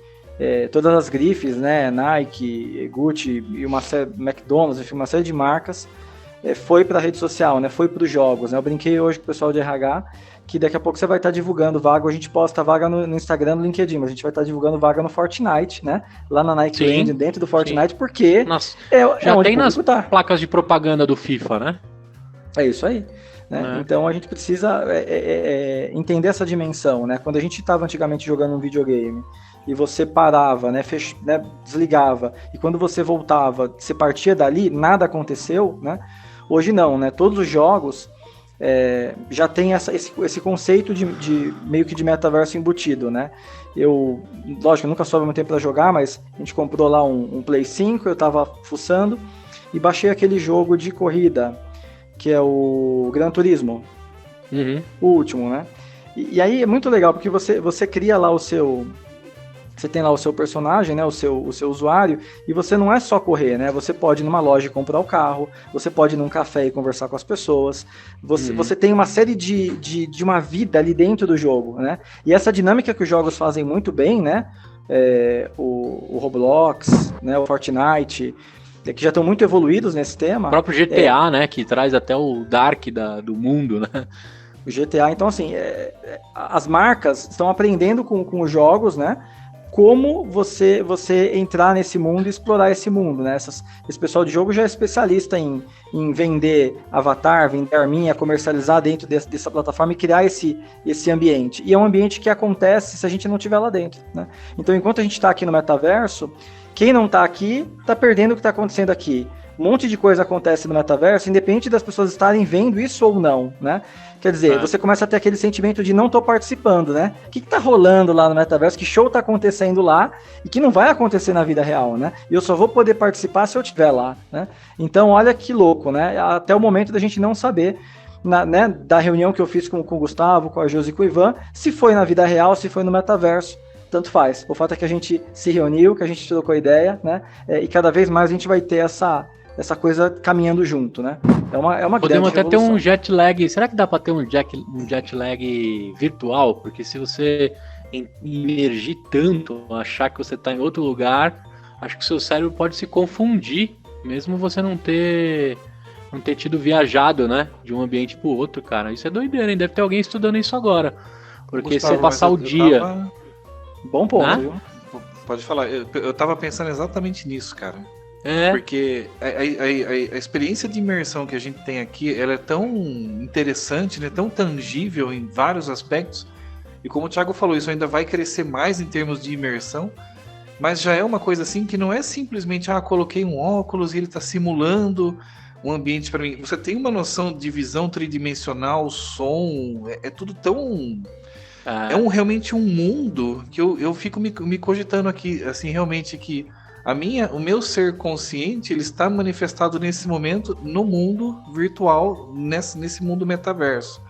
todas as grifes, né? Nike, Gucci e McDonald's, enfim, uma série de marcas foi para a rede social, né? Foi para os jogos, né? Eu brinquei hoje com o pessoal de RH que daqui a pouco você vai estar divulgando vaga, a gente posta vaga no Instagram, no LinkedIn, mas a gente vai estar divulgando vaga no Fortnite, né? Lá na Nike Land, dentro do Fortnite, porque já tem nas placas de propaganda do FIFA, né? É isso aí. Né? Então a gente precisa entender essa dimensão, né? Quando a gente estava antigamente jogando um videogame e você parava, né, desligava, e quando você voltava, você partia dali, nada aconteceu, né? Hoje não, né? Todos os jogos já tem esse conceito de meio que de metaverso embutido, né? Lógico, eu nunca soube muito tempo para jogar, mas a gente comprou lá um Play 5, eu tava fuçando e baixei aquele jogo de corrida, que é o Gran Turismo, o último, né? E aí é muito legal, porque você cria lá você tem lá o seu personagem, né, o seu usuário, e você não é só correr, né? Você pode ir numa loja e comprar o carro, você pode ir num café e conversar com as pessoas, você tem uma série de uma vida ali dentro do jogo, né? E essa dinâmica que os jogos fazem muito bem, né? O Roblox, né, o Fortnite, que já estão muito evoluídos nesse tema. O próprio GTA, né, que traz até o Dark do mundo, né? O GTA, então assim, as marcas estão aprendendo com os jogos, né? Como você entrar nesse mundo e explorar esse mundo, né? Esse pessoal de jogo já é especialista em vender avatar, vender arminha, comercializar dentro dessa plataforma e criar esse ambiente. E é um ambiente que acontece se a gente não estiver lá dentro, né? Então, enquanto a gente está aqui no metaverso, quem não está aqui está perdendo o que está acontecendo aqui. Um monte de coisa acontece no metaverso, independente das pessoas estarem vendo isso ou não, né? Quer dizer, você começa a ter aquele sentimento de não tô participando, né? O que tá rolando lá no metaverso? Que show tá acontecendo lá e que não vai acontecer na vida real, né? E eu só vou poder participar se eu estiver lá, né? Então, olha que louco, né? Até o momento da gente não saber, né, da reunião que eu fiz com o Gustavo, com a Josi e com o Ivan, se foi na vida real, se foi no metaverso, tanto faz. O fato é que a gente se reuniu, que a gente trocou ideia, né? E cada vez mais a gente vai ter essa coisa caminhando junto, né? É uma grande Podemos até revolução. ter um jet lag. Será que dá para ter um jet lag virtual? Porque se você imergir tanto, achar que você está em outro lugar, acho que o seu cérebro pode se confundir, mesmo você não ter tido viajado, né? De um ambiente para o outro, cara. Isso é doideira, hein? Deve ter alguém estudando isso agora. Porque Gustavo, se passar o dia... Bom ponto, viu? Pode falar. Eu tava pensando exatamente nisso, cara. Porque a experiência de imersão que a gente tem aqui, ela é tão interessante, né, tão tangível em vários aspectos, e como o Thiago falou, isso ainda vai crescer mais em termos de imersão, mas já é uma coisa assim que não é simplesmente, coloquei um óculos e ele está simulando um ambiente para mim. Você tem uma noção de visão tridimensional, som, é tudo tão... realmente um mundo que eu fico me cogitando aqui, assim, realmente que o meu ser consciente, ele está manifestado nesse momento no mundo virtual, nesse mundo metaverso.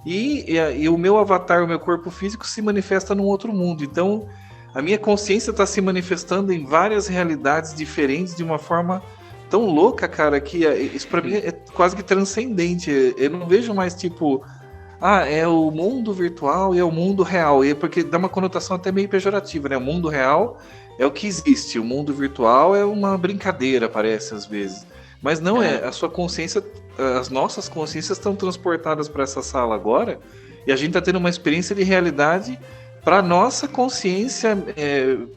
E o meu avatar, o meu corpo físico se manifesta num outro mundo. Então, a minha consciência está se manifestando em várias realidades diferentes de uma forma tão louca, cara, que isso pra mim é quase que transcendente. Eu não vejo mais tipo, é o mundo virtual e é o mundo real. Porque dá uma conotação até meio pejorativa, né? O mundo real é o que existe, o mundo virtual é uma brincadeira, parece às vezes. Mas não a sua consciência, as nossas consciências estão transportadas para essa sala agora, e a gente está tendo uma experiência de realidade para nossa consciência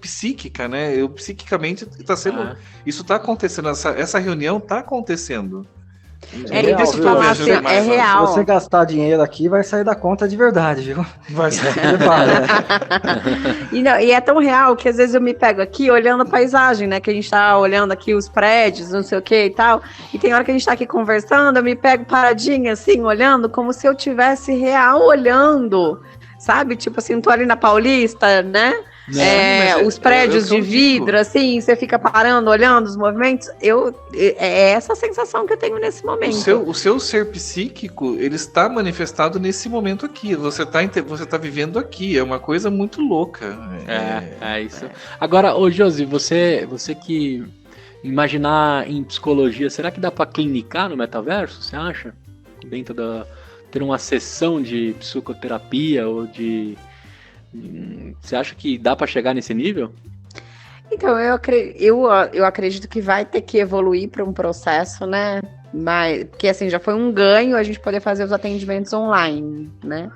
psíquica, né? Psiquicamente está sendo. Isso está acontecendo, essa reunião está acontecendo. É real. Se você gastar dinheiro aqui, vai sair da conta de verdade, viu? Vai sair. E é tão real que às vezes eu me pego aqui olhando a paisagem, né? Que a gente tá olhando aqui os prédios, não sei o que e tal. E tem hora que a gente tá aqui conversando, eu me pego paradinha assim, olhando, como se eu tivesse real olhando. Sabe? Tipo assim, tô ali na Paulista, né? Os prédios de vidro, assim, você fica parando, olhando os movimentos. É essa a sensação que eu tenho nesse momento. O seu ser psíquico, ele está manifestado nesse momento aqui. Você tá vivendo aqui. É uma coisa muito louca. É isso. Agora, Josi, você que imaginar em psicologia, será que dá para clinicar no metaverso? Você acha? Dentro ter uma sessão de psicoterapia ou de... Você acha que dá para chegar nesse nível? Então, eu acredito que vai ter que evoluir para um processo, né? Porque assim, já foi um ganho a gente poder fazer os atendimentos online, né?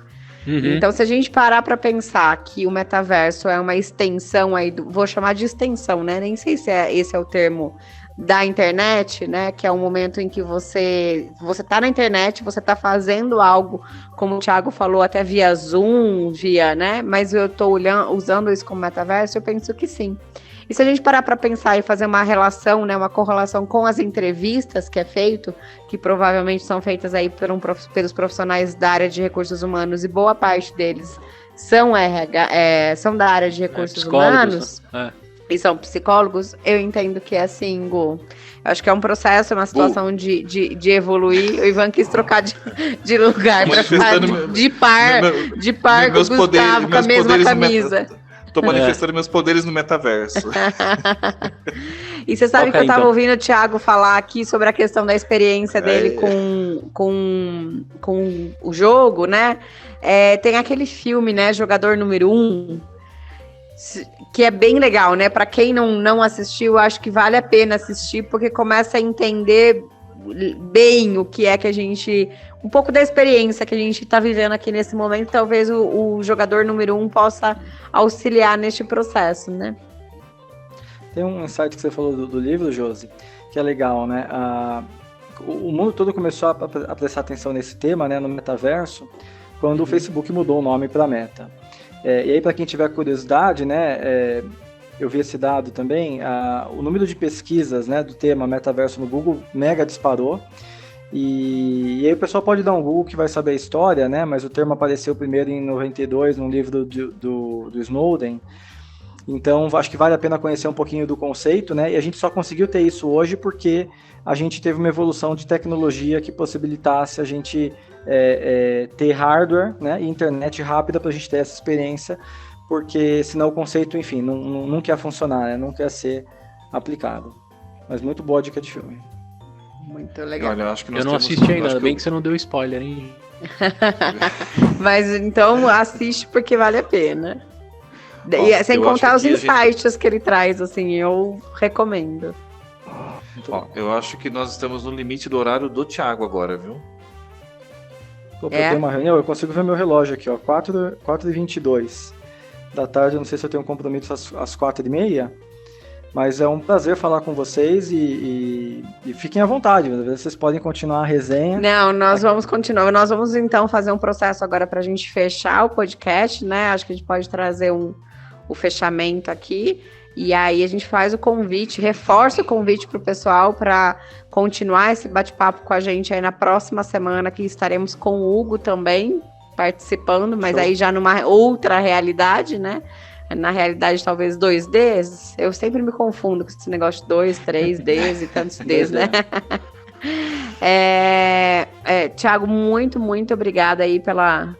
Uhum. Então, se a gente parar para pensar que o metaverso é uma extensão aí, vou chamar de extensão, né? Nem sei se esse é o termo da internet, né, que é um momento em que você tá na internet, você tá fazendo algo, como o Thiago falou, até via Zoom, né, mas eu tô usando isso como metaverso, eu penso que sim. E se a gente parar para pensar e fazer uma relação, né, uma correlação com as entrevistas que é feito, que provavelmente são feitas aí pelos profissionais da área de recursos humanos, e boa parte deles são da área de recursos humanos, e são psicólogos, eu entendo que é assim, Gu. Eu acho que é um processo, uma situação de evoluir. O Ivan quis trocar de lugar para ficar de par com o Gustavo, com a mesma camisa. Tô manifestando meus poderes no metaverso. E você sabe que eu tava ouvindo o Thiago falar aqui sobre a questão da experiência dele com o jogo, né? Tem aquele filme, né, Jogador Número 1, que é bem legal, né? Para quem não assistiu, acho que vale a pena assistir, porque começa a entender bem o que é que a gente... Um pouco da experiência que a gente está vivendo aqui nesse momento, talvez o jogador número 1 possa auxiliar neste processo, né? Tem um insight que você falou do livro, Josi, que é legal, né? O mundo todo começou a prestar atenção nesse tema, né, no metaverso, quando o Facebook mudou o nome para Meta. E aí, para quem tiver curiosidade, né, eu vi esse dado também, o número de pesquisas, né, do tema metaverso no Google mega disparou, e aí o pessoal pode dar um Google que vai saber a história, né, mas o termo apareceu primeiro em 92, num livro do Snowden. Então, acho que vale a pena conhecer um pouquinho do conceito, né, e a gente só conseguiu ter isso hoje porque a gente teve uma evolução de tecnologia que possibilitasse a gente ter hardware, né, e internet rápida para a gente ter essa experiência, porque senão o conceito, enfim, nunca ia funcionar, né, nunca ia ser aplicado. Mas muito boa dica de filme. Muito legal. Olha, acho que eu não assisti ainda, bem que você não deu spoiler, hein? Mas então assiste porque vale a pena. E, sem contar os insights que ele traz, assim, eu recomendo. Eu acho que nós estamos no limite do horário do Thiago agora, viu? Eu tenho uma reunião, eu consigo ver meu relógio aqui, ó, 4h22 da tarde, eu não sei se eu tenho um compromisso às 4h30, mas é um prazer falar com vocês e fiquem à vontade, vocês podem continuar a resenha. Não, nós vamos continuar, nós vamos então fazer um processo agora para a gente fechar o podcast, né, acho que a gente pode trazer o fechamento aqui. E aí a gente faz o convite, reforça o convite para o pessoal para continuar esse bate-papo com a gente aí na próxima semana, que estaremos com o Hugo também participando, mas aí já numa outra realidade, né? na realidade, talvez 2Ds, eu sempre me confundo com esse negócio de 2, 3Ds e tantos Ds, né? Thiago, muito, muito obrigada aí pela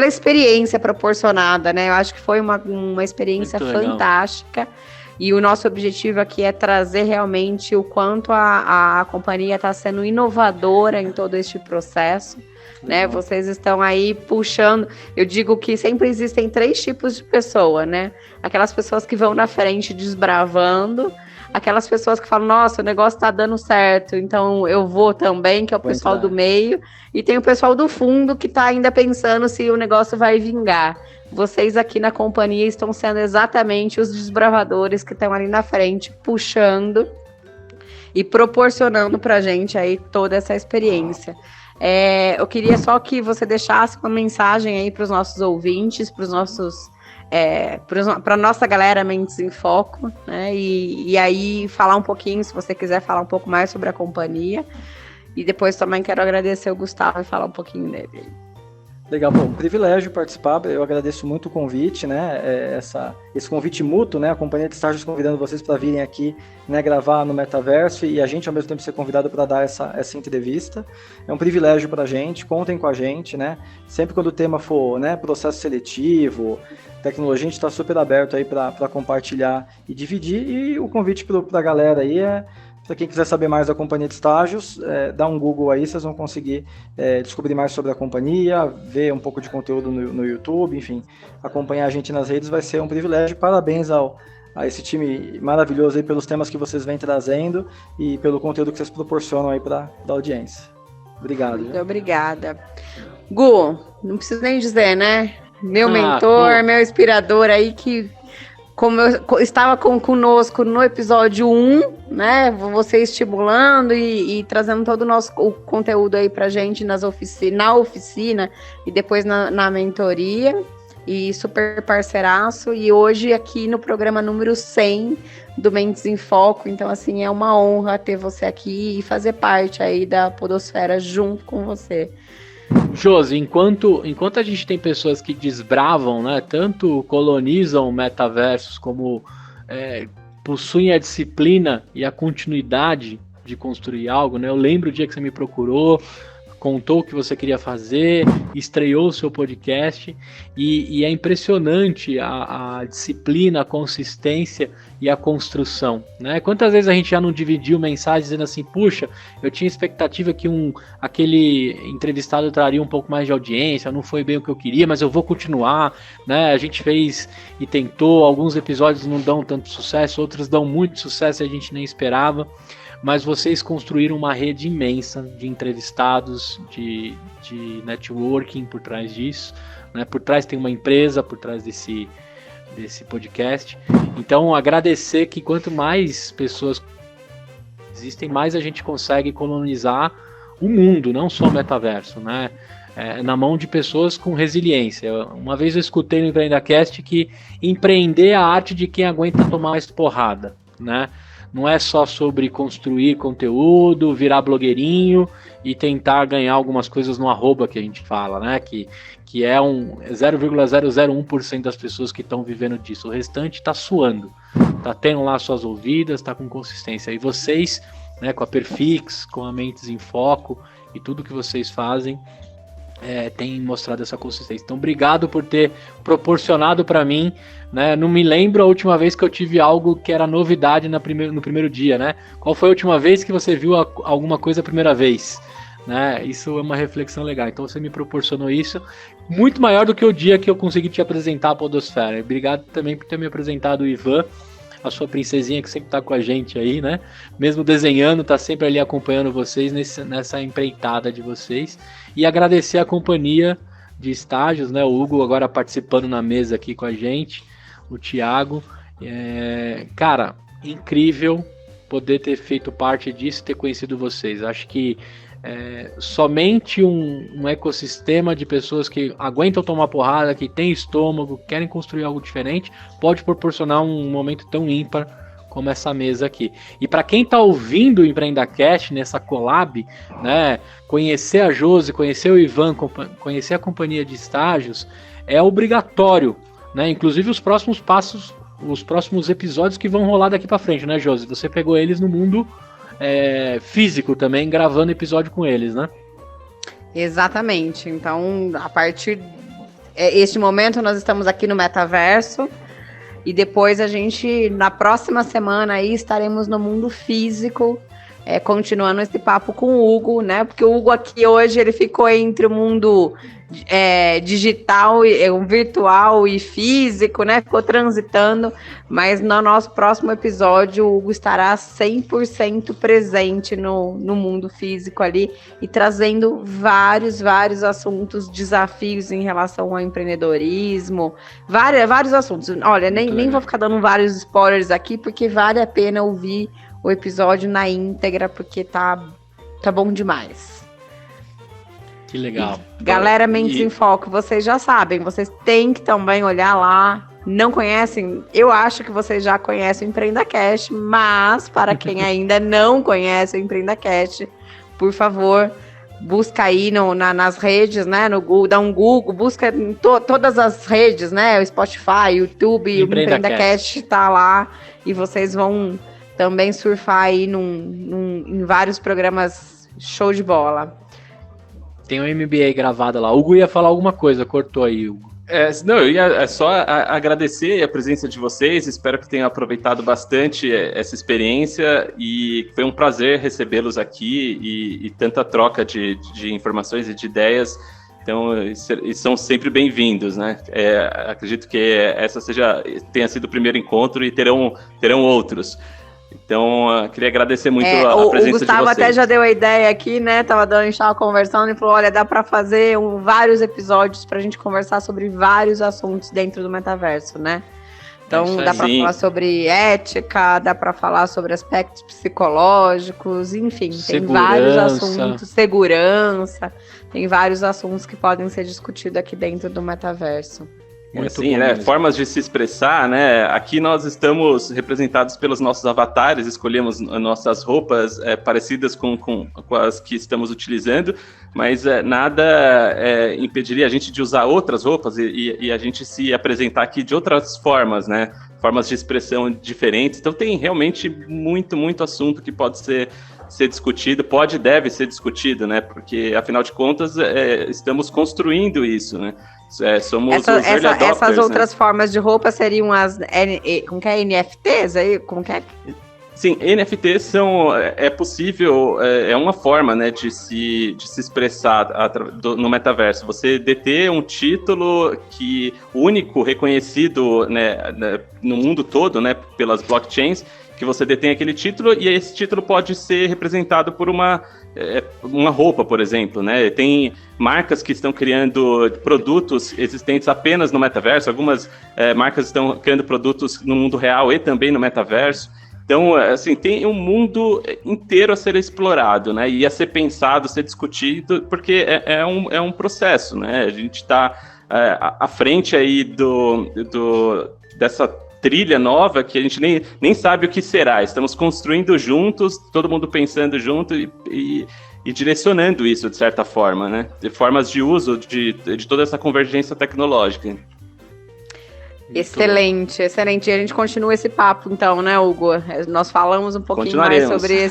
experiência proporcionada, né? Eu acho que foi uma experiência fantástica. E o nosso objetivo aqui é trazer realmente o quanto a companhia está sendo inovadora em todo este processo. Né? Vocês estão aí puxando. Eu digo que sempre existem 3 tipos de pessoa, né? Aquelas pessoas que vão na frente desbravando, aquelas pessoas que falam, nossa, o negócio está dando certo, então eu vou também, que é o pessoal do meio, e tem o pessoal do fundo que está ainda pensando se o negócio vai vingar. Vocês aqui na companhia estão sendo exatamente os desbravadores que estão ali na frente, puxando e proporcionando para a gente aí toda essa experiência. Eu queria só que você deixasse uma mensagem aí para os nossos ouvintes, para os nossos, para a nossa galera Mentes em Foco, né? E aí falar um pouquinho, se você quiser falar um pouco mais sobre a companhia. E depois também quero agradecer o Gustavo e falar um pouquinho dele. Legal, bom, um privilégio participar, eu agradeço muito o convite, né, esse convite mútuo, né, a Companhia de Estágios convidando vocês para virem aqui, né, gravar no Metaverso e a gente ao mesmo tempo ser convidado para dar essa entrevista. É um privilégio para a gente, contem com a gente, né, sempre quando o tema for, né, processo seletivo, tecnologia, a gente está super aberto aí para compartilhar e dividir, e o convite para a galera aí para quem quiser saber mais da Companhia de Estágios, dá um Google aí, vocês vão conseguir descobrir mais sobre a companhia, ver um pouco de conteúdo no YouTube, enfim, acompanhar a gente nas redes vai ser um privilégio. Parabéns a esse time maravilhoso aí pelos temas que vocês vêm trazendo e pelo conteúdo que vocês proporcionam aí para a audiência. Obrigado. Muito obrigada. Gu, não preciso nem dizer, né? Meu mentor, meu inspirador aí que... Como estava conosco no episódio 1, né? Você estimulando e trazendo todo o conteúdo aí pra gente na oficina e depois na mentoria. E super parceiraço. E hoje aqui no programa número 100 do Mentes em Foco. Então, assim, é uma honra ter você aqui e fazer parte aí da podosfera junto com você. Josi, enquanto a gente tem pessoas que desbravam, né, tanto colonizam metaversos como possuem a disciplina e a continuidade de construir algo, né? Eu lembro o dia que você me procurou, contou o que você queria fazer, estreou o seu podcast e é impressionante a disciplina, a consistência e a construção, né? Quantas vezes a gente já não dividiu mensagens dizendo assim, puxa, eu tinha expectativa que aquele entrevistado traria um pouco mais de audiência, não foi bem o que eu queria, mas eu vou continuar, né? A gente fez e tentou, alguns episódios não dão tanto sucesso, outros dão muito sucesso e a gente nem esperava. Mas vocês construíram uma rede imensa de entrevistados, de networking por trás disso, né? Por trás tem uma empresa, por trás desse podcast. Então, agradecer que quanto mais pessoas existem, mais a gente consegue colonizar o mundo, não só o metaverso, né? Na mão de pessoas com resiliência. Uma vez eu escutei no EmpreendaCast que empreender é a arte de quem aguenta tomar mais porrada, né? Não é só sobre construir conteúdo, virar blogueirinho e tentar ganhar algumas coisas no arroba que a gente fala, né? Que é 0,001% das pessoas que estão vivendo disso. O restante está suando, está tendo lá suas ouvidas, está com consistência. E vocês, né, com a Perfix, com a Mentes em Foco e tudo que vocês fazem, tem mostrado essa consistência. Então, obrigado por ter proporcionado para mim, né? Não me lembro a última vez que eu tive algo que era novidade no primeiro dia, né? Qual foi a última vez que você viu alguma coisa a primeira vez? Né? Isso é uma reflexão legal. Então, você me proporcionou isso, muito maior do que o dia que eu consegui te apresentar a Podosfera. Obrigado também por ter me apresentado o Ivan, a sua princesinha que sempre está com a gente aí, né? Mesmo desenhando, está sempre ali acompanhando vocês nessa empreitada de vocês. E agradecer a companhia de estágios, né? O Hugo agora participando na mesa aqui com a gente, o Thiago. Cara, incrível poder ter feito parte disso e ter conhecido vocês. Acho que somente um ecossistema de pessoas que aguentam tomar porrada, que tem estômago, querem construir algo diferente, pode proporcionar um momento tão ímpar como essa mesa aqui. E para quem está ouvindo o EmpreendaCast nessa collab, né, conhecer a Josi, conhecer o Ivan, conhecer a companhia de estágios, é obrigatório né? Inclusive os próximos passos, os próximos episódios que vão rolar daqui para frente, né, Josi? Você pegou eles no mundo físico também, gravando episódio com eles, né? Exatamente. Então, a partir deste momento, nós estamos aqui no metaverso e depois a gente, na próxima semana aí, estaremos no mundo físico, continuando esse papo com o Hugo, né? Porque o Hugo aqui hoje, ele ficou entre o mundo digital, virtual e físico, né? Ficou transitando, mas no nosso próximo episódio o Hugo estará 100% presente no mundo físico ali e trazendo vários assuntos, desafios em relação ao empreendedorismo, vários assuntos. Olha, nem vou ficar dando vários spoilers aqui, porque vale a pena ouvir o episódio na íntegra, porque tá bom demais. Que legal. Galera, Mentes em Foco, vocês já sabem, vocês têm que também olhar lá. Não conhecem? Eu acho que vocês já conhecem o EmpreendaCast, mas para quem ainda não conhece o EmpreendaCast, por favor, busca aí nas redes, né? No Google, dá um Google, busca em todas as redes, né? O Spotify, o YouTube, o EmpreendaCast tá lá e vocês vão também surfar aí em vários programas show de bola. Tem um MBA gravado lá. O Hugo ia falar alguma coisa, cortou aí, Hugo. Eu ia só agradecer a presença de vocês, espero que tenham aproveitado bastante essa experiência e foi um prazer recebê-los aqui e tanta troca de informações e de ideias, então são sempre bem-vindos, né? Acredito que essa tenha sido o primeiro encontro e terão outros. Então, queria agradecer muito a presença de vocês. O Gustavo até já deu a ideia aqui, né? A gente estava conversando e falou, olha, dá para fazer vários episódios para a gente conversar sobre vários assuntos dentro do metaverso, né? Então, dá para falar sobre ética, dá para falar sobre aspectos psicológicos, enfim, tem vários assuntos, segurança, tem vários assuntos que podem ser discutidos aqui dentro do metaverso. Sim, né? Formas de se expressar, né? Aqui nós estamos representados pelos nossos avatares, escolhemos nossas roupas parecidas com as que estamos utilizando, mas nada impediria a gente de usar outras roupas e a gente se apresentar aqui de outras formas, né? Formas de expressão diferentes. Então tem realmente muito assunto que pode ser discutido, deve ser discutido, né? Porque, afinal de contas, estamos construindo isso, né? Somos os early adopters, essas outras formas de roupa seriam como que é, NFTs aí? Como que é? Sim, NFTs é possível, é uma forma, né, de se expressar no metaverso. Você deter um título único, reconhecido, né, no mundo todo, né, pelas blockchains, que você detém aquele título e esse título pode ser representado por uma roupa, por exemplo, né? Tem marcas que estão criando produtos existentes apenas no metaverso, algumas marcas estão criando produtos no mundo real e também no metaverso. Então, assim, tem um mundo inteiro a ser explorado, né? E a ser pensado, ser discutido, porque é um processo, né? A gente está à frente aí dessa trilha nova que a gente nem sabe o que será. Estamos construindo juntos, todo mundo pensando junto e direcionando isso de certa forma, né? De formas de uso de toda essa convergência tecnológica. Excelente. E a gente continua esse papo então, né, Hugo? Nós falamos um pouquinho mais sobre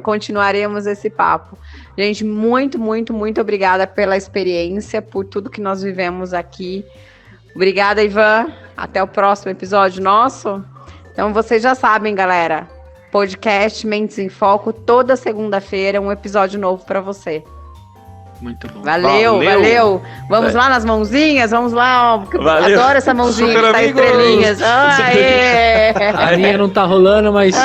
continuaremos esse papo. Gente, muito obrigada pela experiência, por tudo que nós vivemos aqui. Obrigada, Ivan. Até o próximo episódio nosso. Então, vocês já sabem, galera. Podcast Mentes em Foco, toda segunda-feira, um episódio novo para você. Muito bom. Valeu. Vamos lá nas mãozinhas? Vamos lá. Valeu. Adoro essa mãozinha que tá estrelinhas. A minha não tá rolando, mas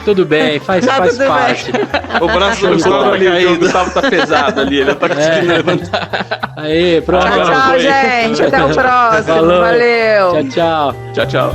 tudo bem, faz parte. Bem. O braço do Gustavo tá pesado ali, ele tá conseguindo levantar. Aí, pronto. Tchau, gente. Até o próximo. Falou. Valeu. Tchau. Tchau.